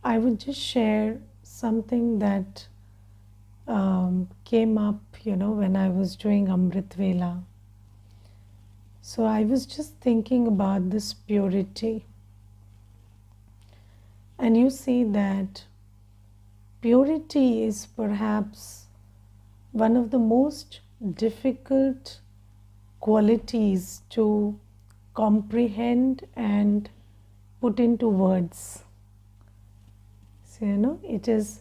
I would just share something that came up, when I was doing Amrit Vela. So I was just thinking about this purity. And you see that purity is perhaps one of the most difficult qualities to comprehend and put into words. So, it is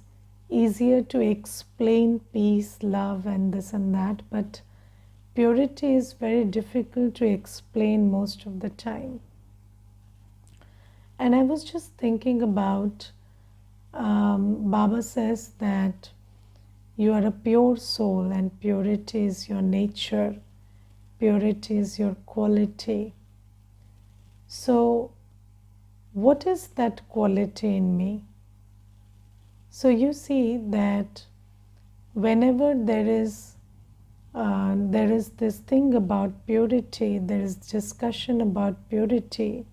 easier to explain peace, love, and this and that, but purity is very difficult to explain most of the time. And I was just thinking about Baba says that you are a pure soul and purity is your nature, purity is your quality. So, what is that quality in me? So, you see that whenever there is this thing about purity, there is discussion about purity,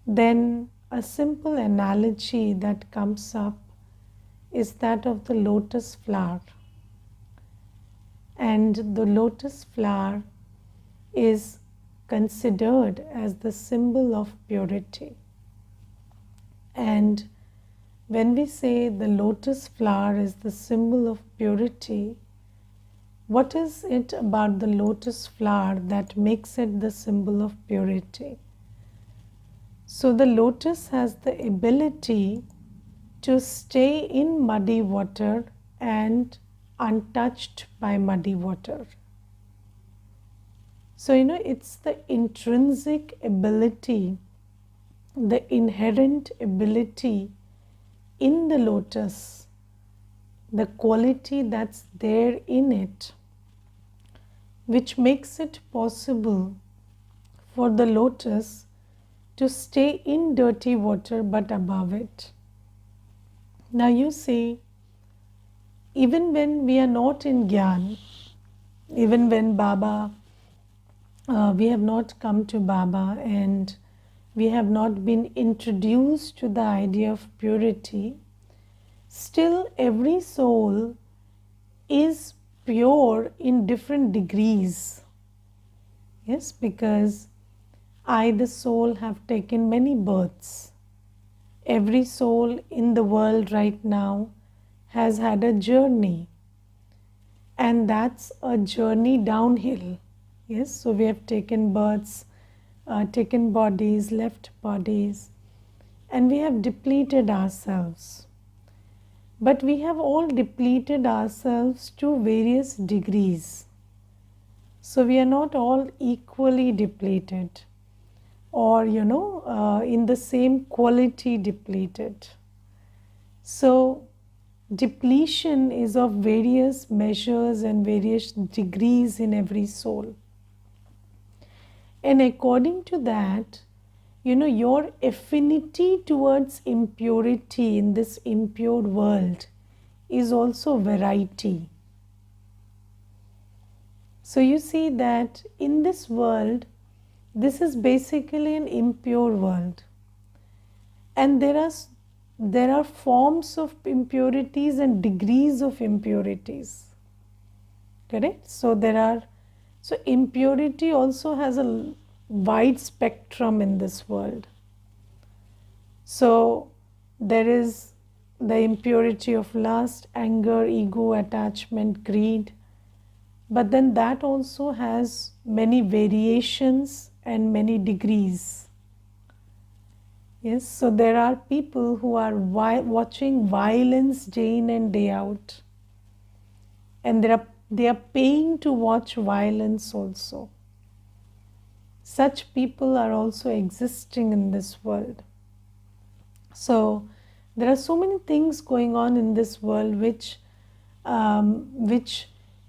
then a simple analogy that comes up is that of the lotus flower. And the lotus flower is considered as the symbol of purity. And when we say the lotus flower is the symbol of purity, what is it about the lotus flower that makes it the symbol of purity? So the lotus has the ability to stay in muddy water and untouched by muddy water. So, it's the intrinsic ability, the inherent ability in the lotus, the quality that's there in it, which makes it possible for the lotus to stay in dirty water but above it. Now you see, even when we are not in Gyan, even when Baba, we have not come to Baba and we have not been introduced to the idea of purity, still every soul is pure in different degrees. Yes, because I, the soul, have taken many births. Every soul in the world right now has had a journey, and that's a journey downhill. Yes, so we have taken births, taken bodies, left bodies, and we have depleted ourselves. But we have all depleted ourselves to various degrees. So we are not all equally depleted or, in the same quality depleted. So depletion is of various measures and various degrees in every soul. And according to that, your affinity towards impurity in this impure world is also variety. So you see that in this world, this is basically an impure world. And there are forms of impurities and degrees of impurities. Correct? So impurity also has a wide spectrum in this world. So there is the impurity of lust, anger, ego, attachment, greed. But then that also has many variations and many degrees. Yes, so there are people who are watching violence day in and day out. And they are paying to watch violence also. Such people are also existing in this world. So there are so many things going on in this world which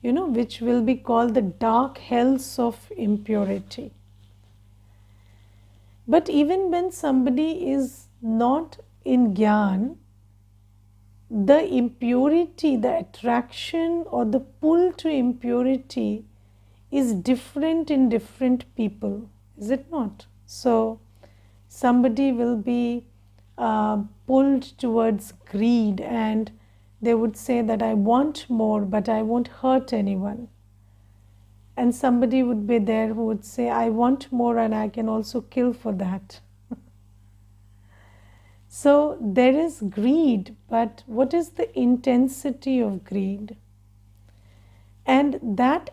will be called the dark hells of impurity. But even when somebody is not in Gyan, the impurity, the attraction or the pull to impurity is different in different people, is it not? So somebody will be pulled towards greed, and they would say that I want more, but I won't hurt anyone. And somebody would be there who would say, I want more and I can also kill for that. So there is greed, but what is the intensity of greed? And that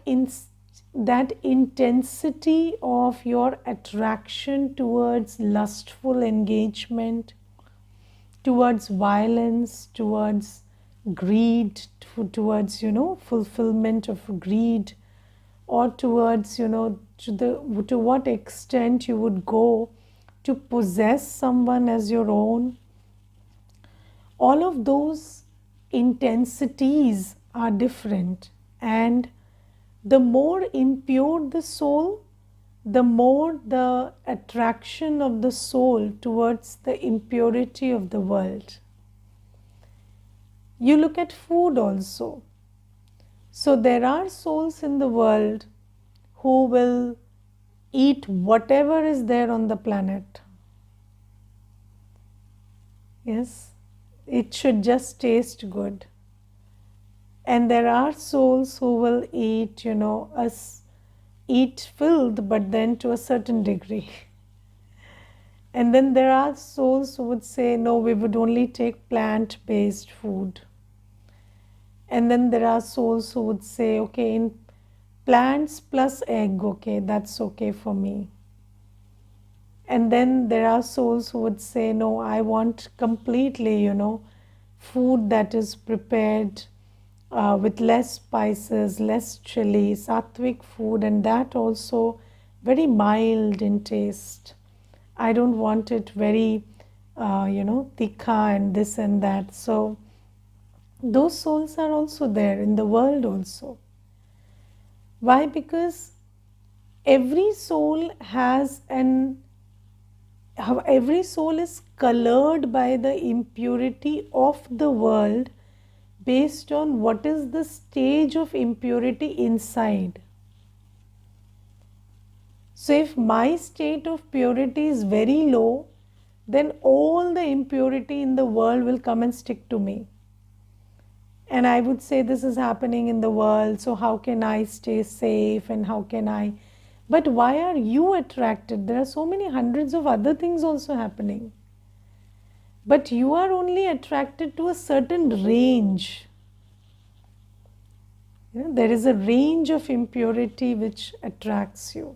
intensity of your attraction towards lustful engagement, towards violence, towards greed, towards, fulfillment of greed, or towards, to what extent you would go to possess someone as your own. All of those intensities are different, and the more impure the soul, the more the attraction of the soul towards the impurity of the world. You look at food also. So there are souls in the world who will eat whatever is there on the planet. Yes, it should just taste good. And there are souls who will eat, eat filth, but then to a certain degree. And then there are souls who would say, no, we would only take plant-based food. And then there are souls who would say, okay, in plants plus egg, okay, that's okay for me. And then there are souls who would say, no, I want completely, food that is prepared with less spices, less chili, sattvic food, and that also very mild in taste. I don't want it very, tikha and this and that. So those souls are also there in the world also. Why? Because every soul every soul is colored by the impurity of the world based on what is the stage of impurity inside. So if my state of purity is very low, then all the impurity in the world will come and stick to me. And I would say, this is happening in the world, so how can I stay safe, and how can I? But why are you attracted? There are so many hundreds of other things also happening. But you are only attracted to a certain range. There is a range of impurity which attracts you.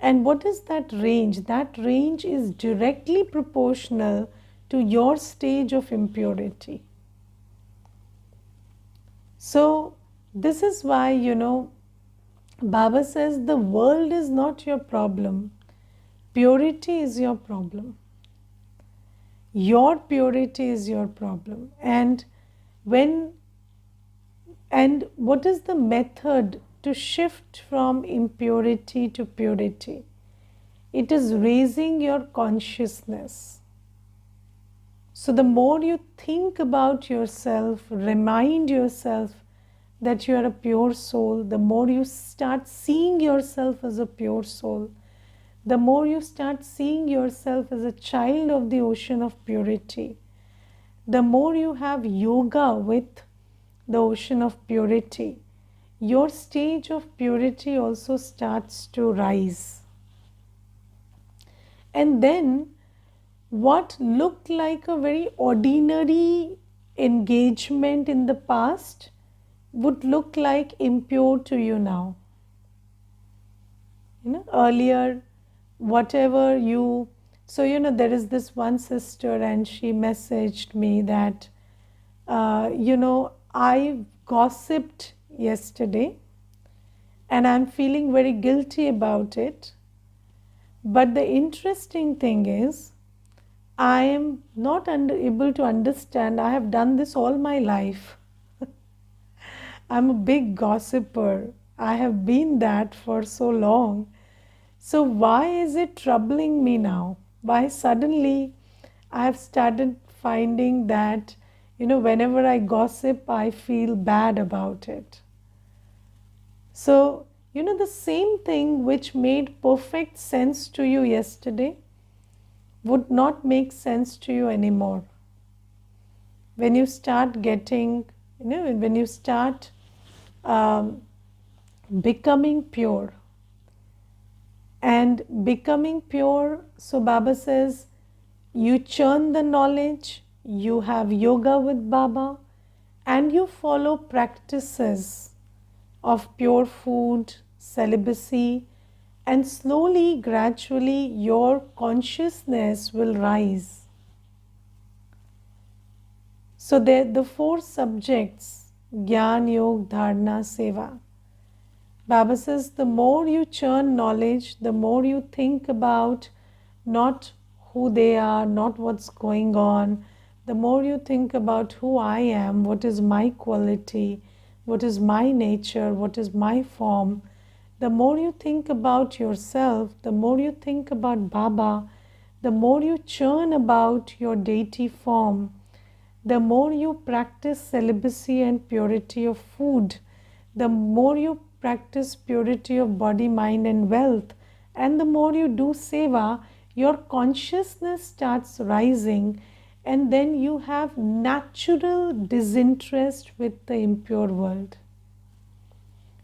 And what is that range? That range is directly proportional to your stage of impurity. So this is why, Baba says the world is not your problem. Purity is your problem. Your purity is your problem. And what is the method to shift from impurity to purity? It is raising your consciousness. So the more you think about yourself, remind yourself that you are a pure soul, the more you start seeing yourself as a pure soul, the more you start seeing yourself as a child of the ocean of purity, the more you have yoga with the ocean of purity, your stage of purity also starts to rise. And then what looked like a very ordinary engagement in the past would look like impure to you now. Earlier, whatever you... So, there is this one sister, and she messaged me that, I gossiped yesterday and I'm feeling very guilty about it. But the interesting thing is, I am not able to understand. I have done this all my life. I'm a big gossiper. I have been that for so long. So why is it troubling me now? Why suddenly I have started finding that, whenever I gossip, I feel bad about it. So, the same thing which made perfect sense to you yesterday, would not make sense to you anymore. When you start getting, when you start um, becoming pure, and becoming pure, so Baba says, you churn the knowledge, you have yoga with Baba, and you follow practices of pure food, celibacy, and slowly, gradually, your consciousness will rise. So, the four subjects, Gyan, Yog, Dharana, Seva. Baba says the more you churn knowledge, the more you think about not who they are, not what's going on, the more you think about who I am, what is my quality, what is my nature, what is my form. The more you think about yourself, the more you think about Baba, the more you churn about your deity form, the more you practice celibacy and purity of food, the more you practice purity of body, mind, and wealth, and the more you do seva, your consciousness starts rising, and then you have natural disinterest with the impure world.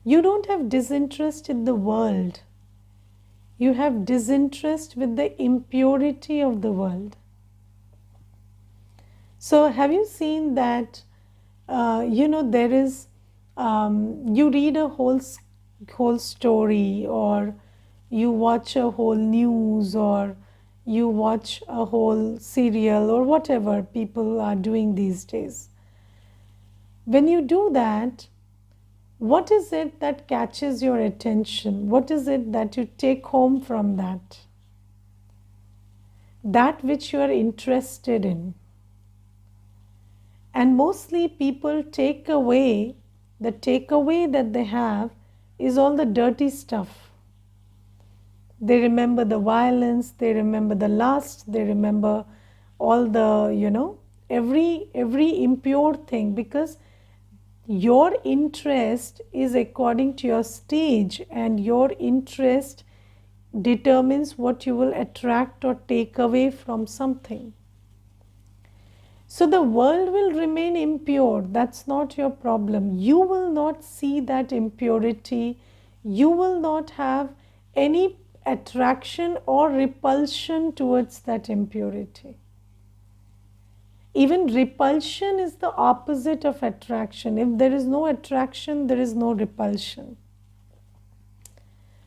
You don't have disinterest in the world, you have disinterest with the impurity of the world. So, have you seen that? There is, you read a whole story, or you watch a whole news, or you watch a whole serial, or whatever people are doing these days. When you do that, what is it that catches your attention? What is it that you take home from that? That which you are interested in. And mostly people the takeaway that they have is all the dirty stuff. They remember the violence, they remember the lust, they remember all the, every impure thing, because your interest is according to your stage, and your interest determines what you will attract or take away from something. So the world will remain impure. That's not your problem. You will not see that impurity. You will not have any attraction or repulsion towards that impurity. Even repulsion is the opposite of attraction. If there is no attraction, there is no repulsion.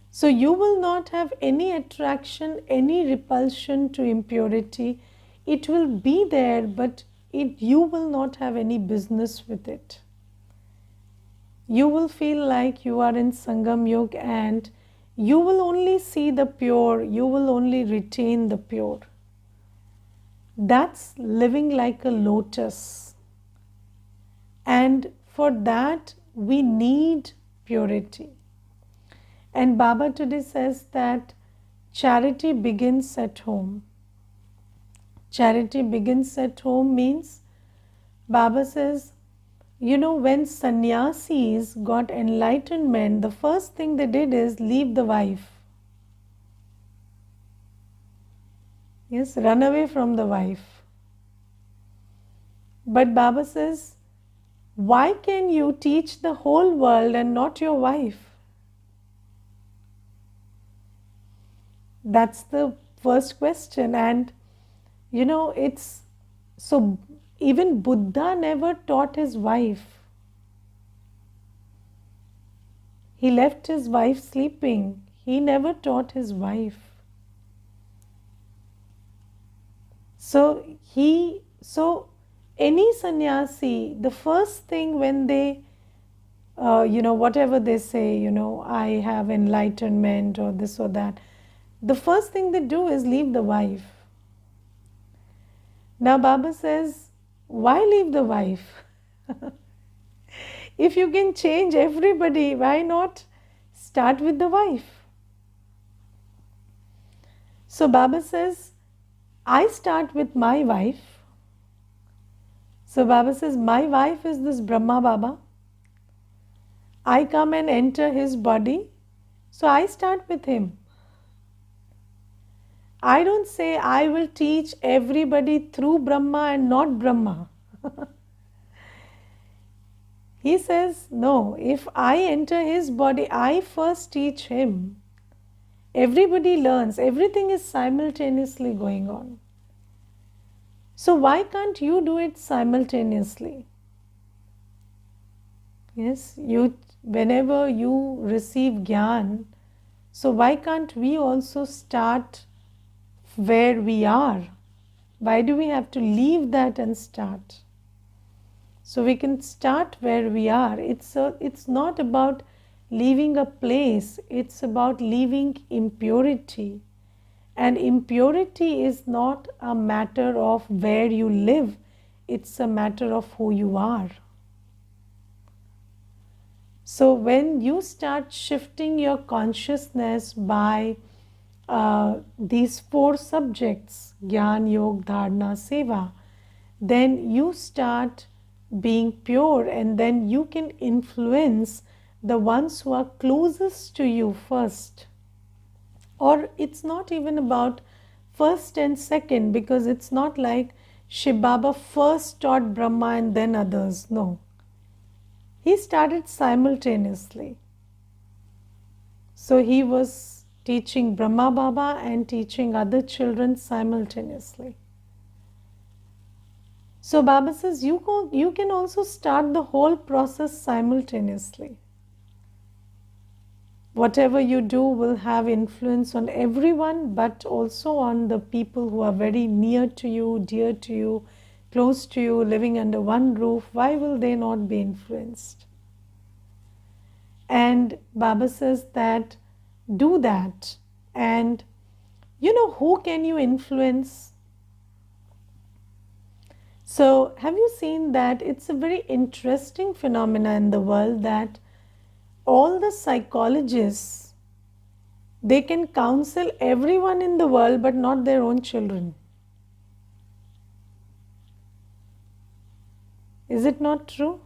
So you will not have any attraction, any repulsion to impurity. It will be there, but you will not have any business with it. You will feel like you are in Sangam Yoga, and you will only see the pure, you will only retain the pure. That's living like a lotus. And for that, we need purity. And Baba today says that charity begins at home. Charity begins at home means, Baba says, when sannyasis got enlightenment, the first thing they did is leave the wife. Yes, run away from the wife. But Baba says, why can you teach the whole world and not your wife? That's the first question. And it's so, even Buddha never taught his wife. He left his wife sleeping. He never taught his wife. So any sannyasi, the first thing when they, whatever they say, I have enlightenment or this or that, the first thing they do is leave the wife. Now Baba says, why leave the wife? If you can change everybody, why not start with the wife? So Baba says, I start with my wife. So Baba says, my wife is this Brahma Baba. I come and enter his body, so I start with him. I don't say I will teach everybody through Brahma and not Brahma. He says, no, if I enter his body, I first teach him. Everybody learns, everything is simultaneously going on. So why can't you do it simultaneously? Yes, whenever you receive Gyan, so why can't we also start where we are? Why do we have to leave that and start? So we can start where we are. It's not about leaving a place, it's about leaving impurity. And impurity is not a matter of where you live, it's a matter of who you are. So when you start shifting your consciousness by these 4 subjects, Gyan, Yog, Dharana, Seva, then you start being pure, and then you can influence the ones who are closest to you first. Or it's not even about first and second, because it's not like Shiv Baba first taught Brahma and then others. No. He started simultaneously. So he was teaching Brahma Baba and teaching other children simultaneously. So Baba says you can also start the whole process simultaneously. Whatever you do will have influence on everyone, but also on the people who are very near to you, dear to you, close to you, living under one roof. Why will they not be influenced? And Baba says that do that. And you know, who can you influence? So have you seen that it's a very interesting phenomena in the world that all the psychologists, they can counsel everyone in the world but not their own children. Is it not true?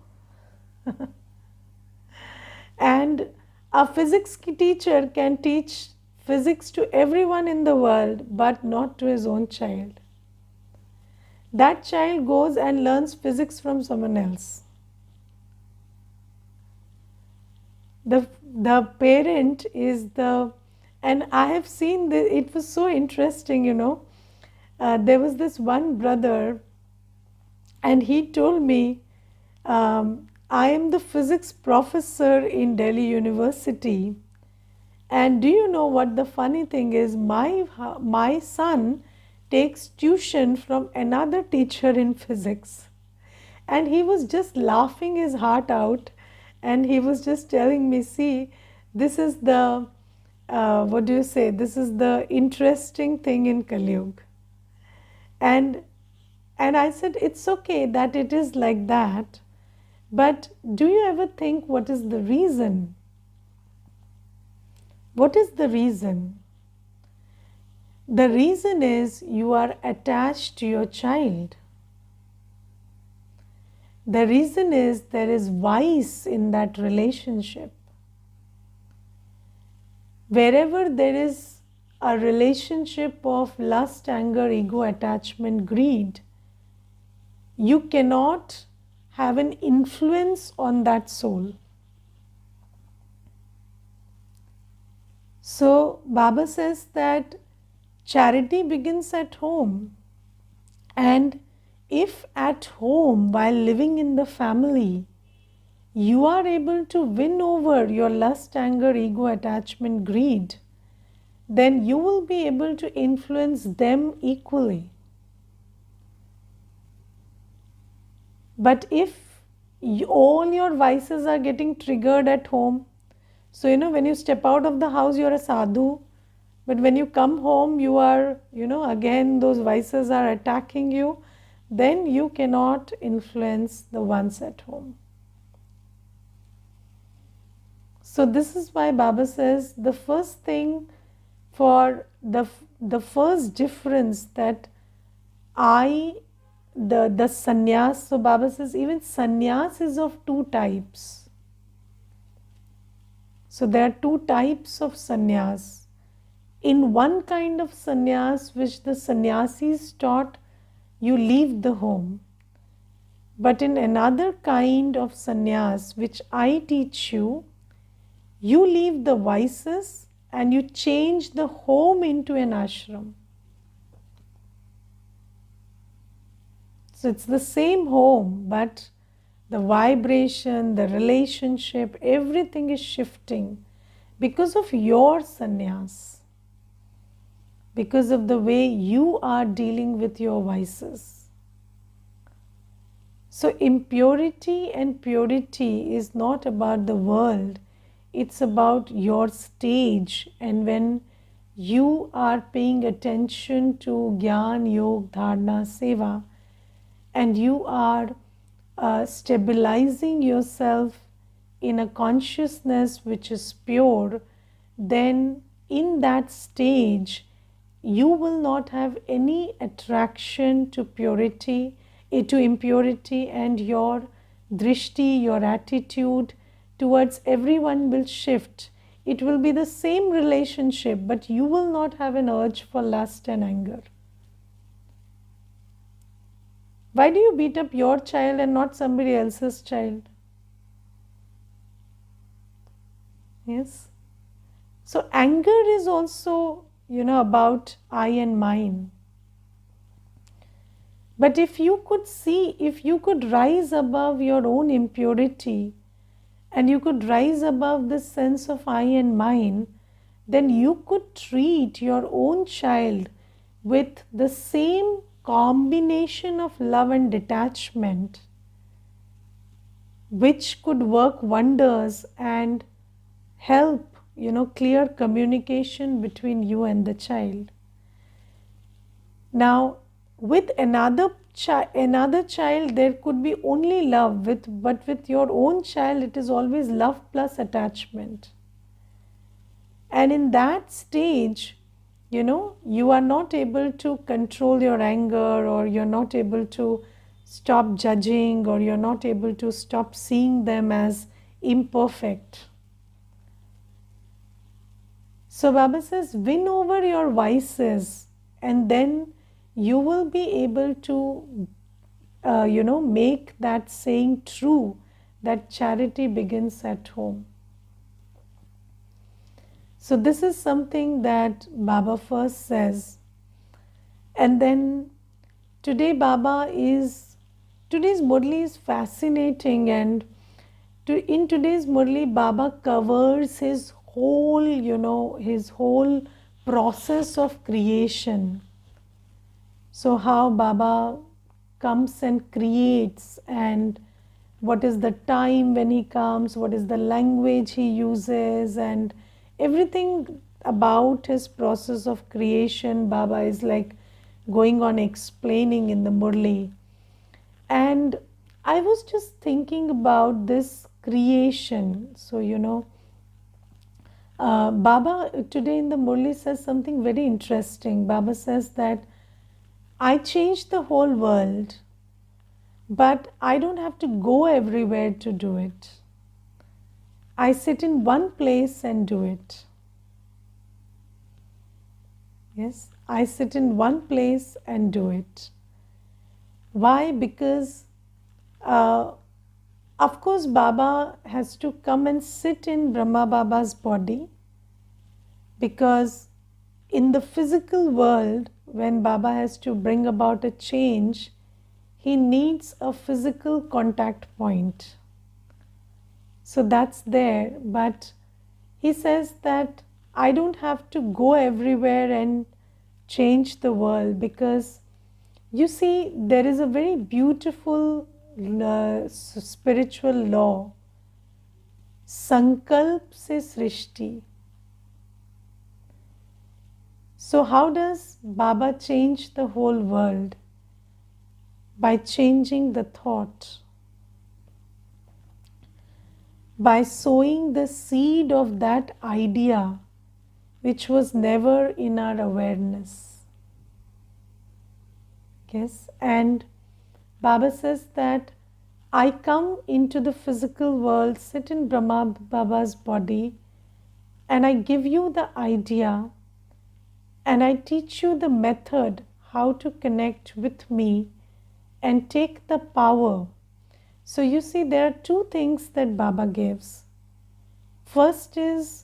And a physics teacher can teach physics to everyone in the world but not to his own child. That child goes and learns physics from someone else. The parent is the, and I have seen this, it was so interesting, you know. There was this one brother, and he told me, I am the physics professor in Delhi University, and do you know what the funny thing is? My son takes tuition from another teacher in physics. And he was just laughing his heart out, and he was just telling me, see, this is the, what do you say, this is the interesting thing in Kali Yuga. And I said, it's okay that it is like that, but do you ever think what is the reason? What is the reason? The reason is you are attached to your child. The reason is there is vice in that relationship. Wherever there is a relationship of lust, anger, ego, attachment, greed, you cannot have an influence on that soul. So Baba says that charity begins at home, and if at home, while living in the family, you are able to win over your lust, anger, ego, attachment, greed, then you will be able to influence them equally. But if all your vices are getting triggered at home, so you know, when you step out of the house, you're a sadhu, but when you come home, you are, you know, again those vices are attacking you, then you cannot influence the ones at home. So this is why Baba says the first thing, for the first difference that the sannyas, so Baba says even sannyas is of 2 types. So there are 2 types of sannyas. In one kind of sannyas which the sannyasis taught, you leave the home. But in another kind of sannyas which I teach you, you leave the vices and you change the home into an ashram. So it's the same home, but the vibration, the relationship, everything is shifting because of your sannyas, because of the way you are dealing with your vices. So impurity and purity is not about the world, it's about your stage. And when you are paying attention to Gyan, Yog, Dharana, Seva, and you are stabilizing yourself in a consciousness which is pure, then in that stage you will not have any attraction to purity, to impurity, and your drishti, your attitude towards everyone will shift. It will be the same relationship, but you will not have an urge for lust and anger. Why do you beat up your child and not somebody else's child? Yes. So anger is also, about I and mine. But if you could see, if you could rise above your own impurity and you could rise above this sense of I and mine, then you could treat your own child with the same combination of love and detachment, which could work wonders and help, clear communication between you and the child. Now, with another child, there could be only love, but with your own child, it is always love plus attachment. And in that stage, you are not able to control your anger, or you're not able to stop judging, or you're not able to stop seeing them as imperfect. So Baba says, win over your vices, and then you will be able to, make that saying true, that charity begins at home. So this is something that Baba first says. And then today's Murli is fascinating, and in today's Murli, Baba covers his whole process of creation. So how Baba comes and creates, and what is the time when he comes, what is the language he uses, and everything about his process of creation, Baba is like going on explaining in the Murli. And I was just thinking about this creation. So, Baba today in the Murli says something very interesting. Baba says that I changed the whole world, but I don't have to go everywhere to do it. I sit in one place and do it. Yes, I sit in one place and do it. Why? Because, of course, Baba has to come and sit in Brahma Baba's body, because in the physical world, when Baba has to bring about a change, he needs a physical contact point. So that's there, but he says that I don't have to go everywhere and change the world, because you see, there is a very beautiful spiritual law. Sankalp se srishti. So how does Baba change the whole world? By changing the thought. By sowing the seed of that idea which was never in our awareness. Yes, and Baba says that I come into the physical world, sit in Brahma Baba's body, and I give you the idea and I teach you the method how to connect with me and take the power. So you see, there are two things that Baba gives. First is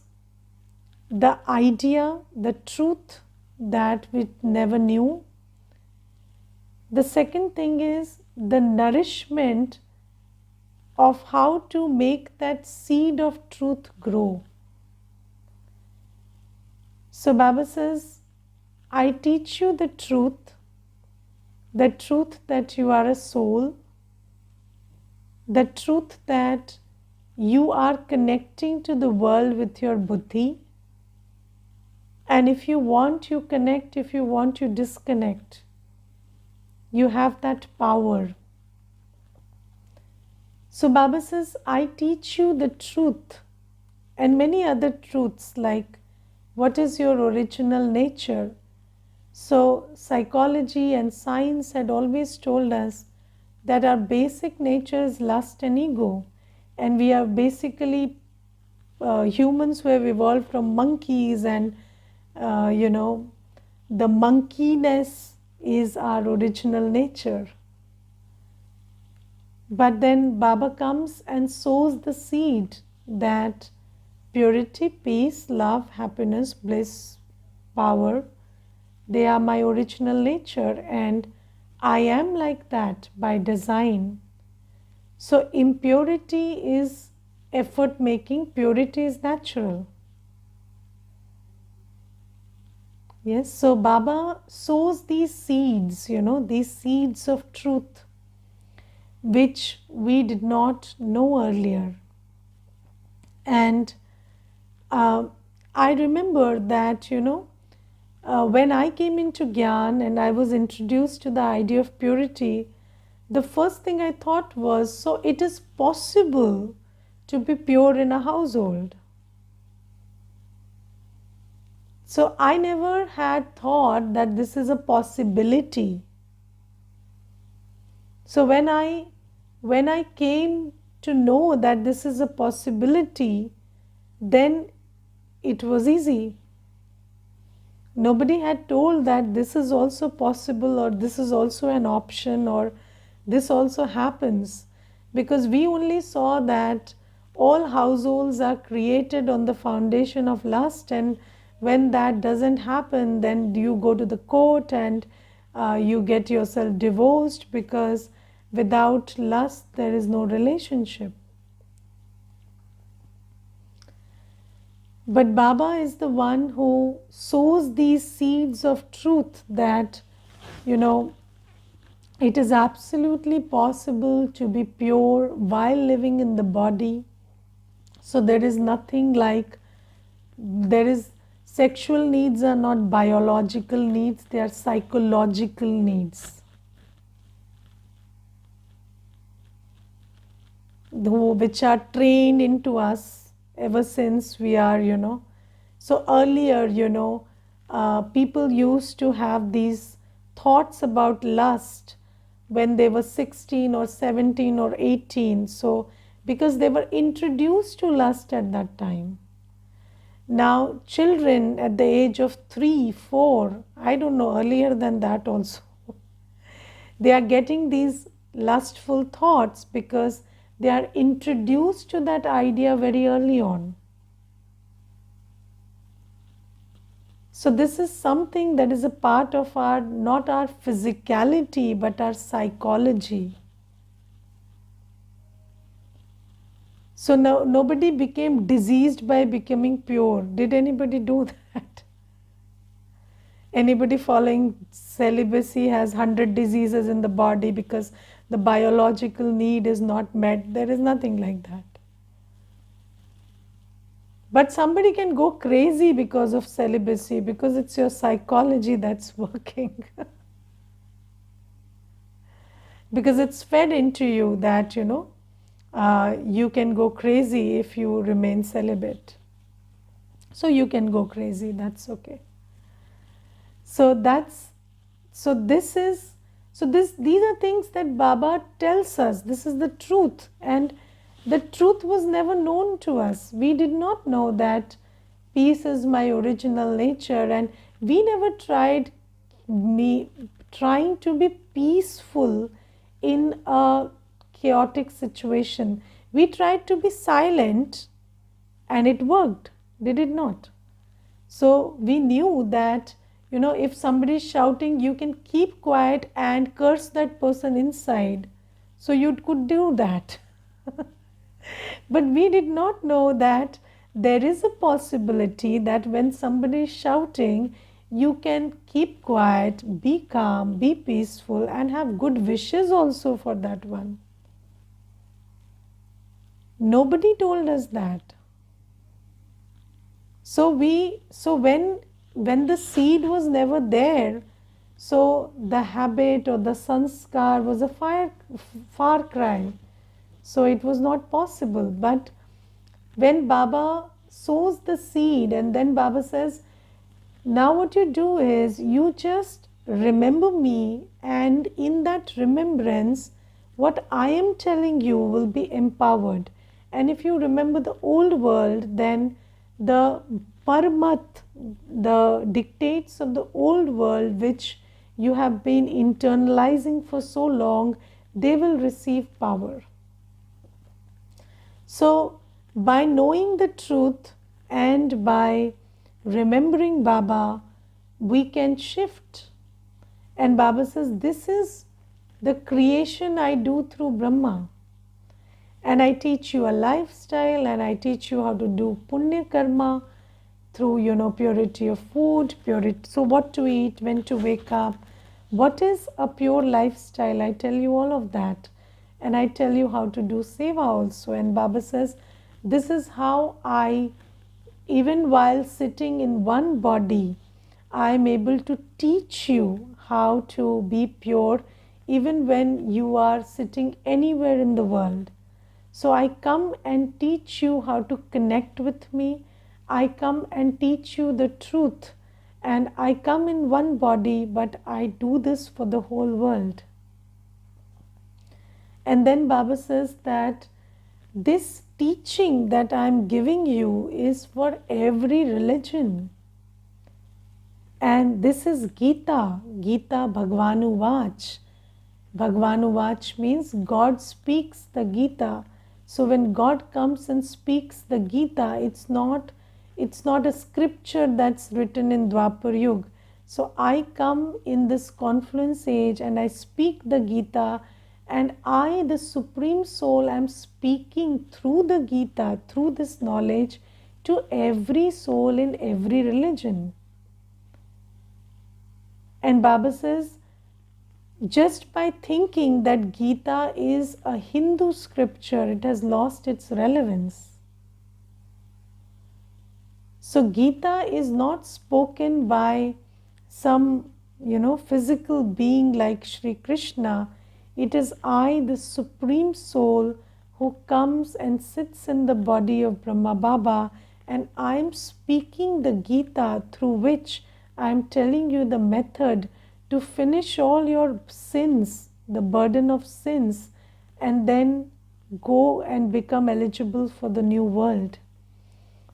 the idea, the truth that we never knew. The second thing is the nourishment of how to make that seed of truth grow. So Baba says, I teach you the truth that you are a soul, the truth that you are connecting to the world with your buddhi, and if you want, you connect, if you want, you disconnect. You have that power. So Baba says, I teach you the truth and many other truths like what is your original nature. So psychology and science had always told us that our basic nature is lust and ego, and we are basically humans who have evolved from monkeys, and the monkeyness is our original nature. But then Baba comes and sows the seed that purity, peace, love, happiness, bliss, power, they are my original nature, and I am like that by design. So impurity is effort making, purity is natural. Yes, so Baba sows these seeds, these seeds of truth which we did not know earlier. And I remember that, when I came into Gyan and I was introduced to the idea of purity, the first thing I thought was, so it is possible to be pure in a household. So I never had thought that this is a possibility. So when I came to know that this is a possibility, then it was easy. Nobody had told that this is also possible, or this is also an option, or this also happens, because we only saw that all households are created on the foundation of lust, and when that doesn't happen, then you go to the court and you get yourself divorced, because without lust there is no relationship. But Baba is the one who sows these seeds of truth that, it is absolutely possible to be pure while living in the body. So there is nothing like, sexual needs are not biological needs, they are psychological needs, which are trained into us ever since we are, So earlier, people used to have these thoughts about lust when they were 16 or 17 or 18. So because they were introduced to lust at that time. Now children at the age of 3, 4, I don't know, earlier than that also, they are getting these lustful thoughts because they are introduced to that idea very early on. So this is something that is a part of our, not our physicality, but our psychology. So now nobody became diseased by becoming pure. Did anybody do that? Anybody following celibacy has 100 diseases in the body because the biological need is not met. There is nothing like that. But somebody can go crazy because of celibacy, because it's your psychology that's working. Because it's fed into you that, you can go crazy if you remain celibate. So you can go crazy, that's okay. These are things that Baba tells us. This is the truth, and the truth was never known to us. We did not know that peace is my original nature, and We never tried trying to be peaceful in a chaotic situation. We tried to be silent and it worked, did it not? So we knew that, if somebody is shouting, you can keep quiet and curse that person inside. So you could do that. But we did not know that there is a possibility that when somebody is shouting, you can keep quiet, be calm, be peaceful, and have good wishes also for that one. Nobody told us that. So when the seed was never there, so the habit or the sanskar was a far cry. So it was not possible. But when Baba sows the seed and then Baba says, now what you do is you just remember me, and in that remembrance, what I am telling you will be empowered. And if you remember the old world, then the parmat, the dictates of the old world which you have been internalizing for so long, they will receive power. So by knowing the truth and by remembering Baba, we can shift. And Baba says, this is the creation I do through Brahma. And I teach you a lifestyle, and I teach you how to do punya karma through, purity of food, purity. So what to eat, when to wake up. What is a pure lifestyle? I tell you all of that. And I tell you how to do seva also. And Baba says, this is how I, even while sitting in one body, I am able to teach you how to be pure even when you are sitting anywhere in the world. So I come and teach you how to connect with me. I come and teach you the truth. And I come in one body, but I do this for the whole world. And then Baba says that this teaching that I am giving you is for every religion. And this is Gita. Gita Bhagavanu Vach. Bhagavanu Vach means God speaks the Gita. So when God comes and speaks the Gita, it's not a scripture that's written in Dwapar Yuga. So I come in this confluence age and I speak the Gita, and I, the Supreme Soul, am speaking through the Gita, through this knowledge, to every soul in every religion. And Baba says, just by thinking that Gita is a Hindu scripture, it has lost its relevance. So Gita is not spoken by some, physical being like Sri Krishna. It is I, the Supreme Soul, who comes and sits in the body of Brahma Baba, and I am speaking the Gita through which I am telling you the method to finish all your sins, the burden of sins, and then go and become eligible for the new world.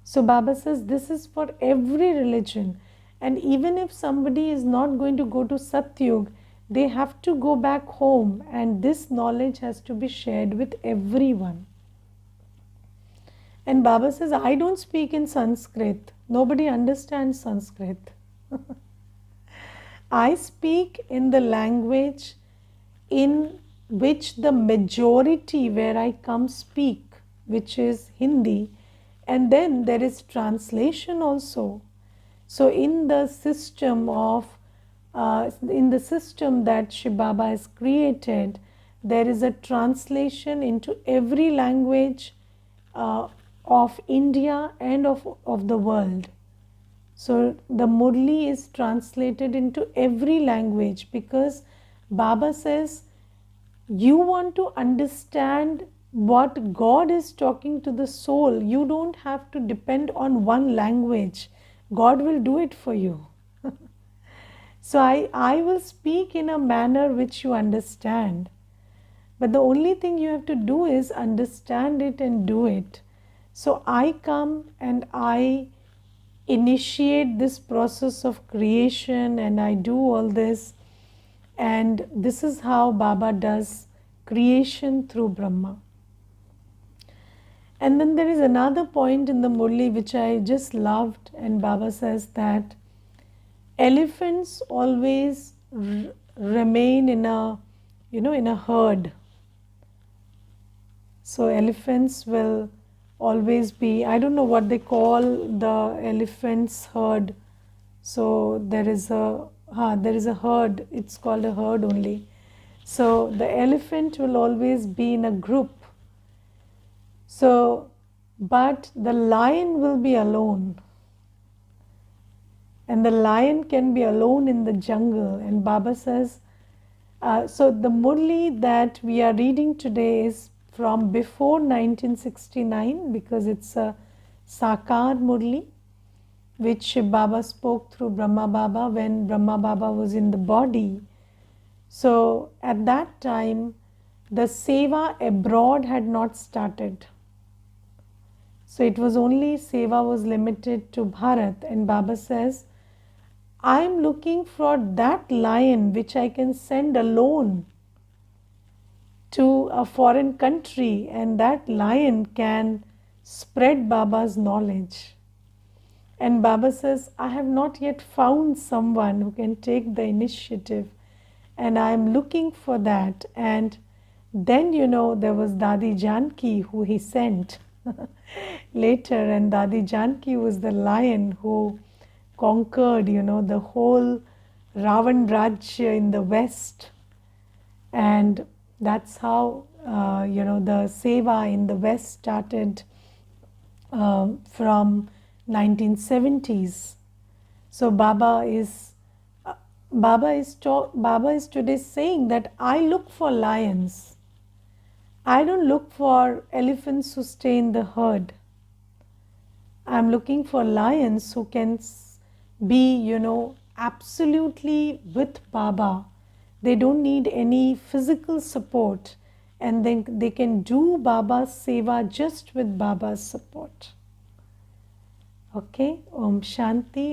So Baba says this is for every religion. And even if somebody is not going to go to Satyug, they have to go back home, and this knowledge has to be shared with everyone. And Baba says, I don't speak in Sanskrit. Nobody understands Sanskrit. I speak in the language in which the majority where I come speak, which is Hindi, and then there is translation also. So in the system that Shiv Baba has created, there is a translation into every language of India and of the world. So the Murli is translated into every language, because Baba says, you want to understand what God is talking to the soul, you don't have to depend on one language. God will do it for you. So I will speak in a manner which you understand. But the only thing you have to do is understand it and do it. So I come and I initiate this process of creation and I do all this. And this is how Baba does creation through Brahma. And then there is another point in the Murli which I just loved, and Baba says that elephants always remain in a, in a herd. So elephants will always be, I don't know what they call the elephants herd. So there is a herd, it's called a herd only. So the elephant will always be in a group. So, but the lion will be alone. And the lion can be alone in the jungle. And Baba says, so the Murli that we are reading today is from before 1969, because it's a Sakar Murli, which Baba spoke through Brahma Baba when Brahma Baba was in the body. So at that time, the Seva abroad had not started. So it was only Seva was limited to Bharat. And Baba says, I am looking for that lion which I can send alone to a foreign country, and that lion can spread Baba's knowledge. And Baba says, I have not yet found someone who can take the initiative, and I am looking for that. And then, there was Dadi Janki who he sent later, and Dadi Janki was the lion who conquered, the whole Ravan Rajya in the west. And that's how, the Seva in the west started from 1970s. So Baba is today saying that I look for lions. I don't look for elephants who stay in the herd. I'm looking for lions who can be, absolutely with Baba. They don't need any physical support, and then they can do Baba's Seva just with Baba's support. Okay, Om Shanti.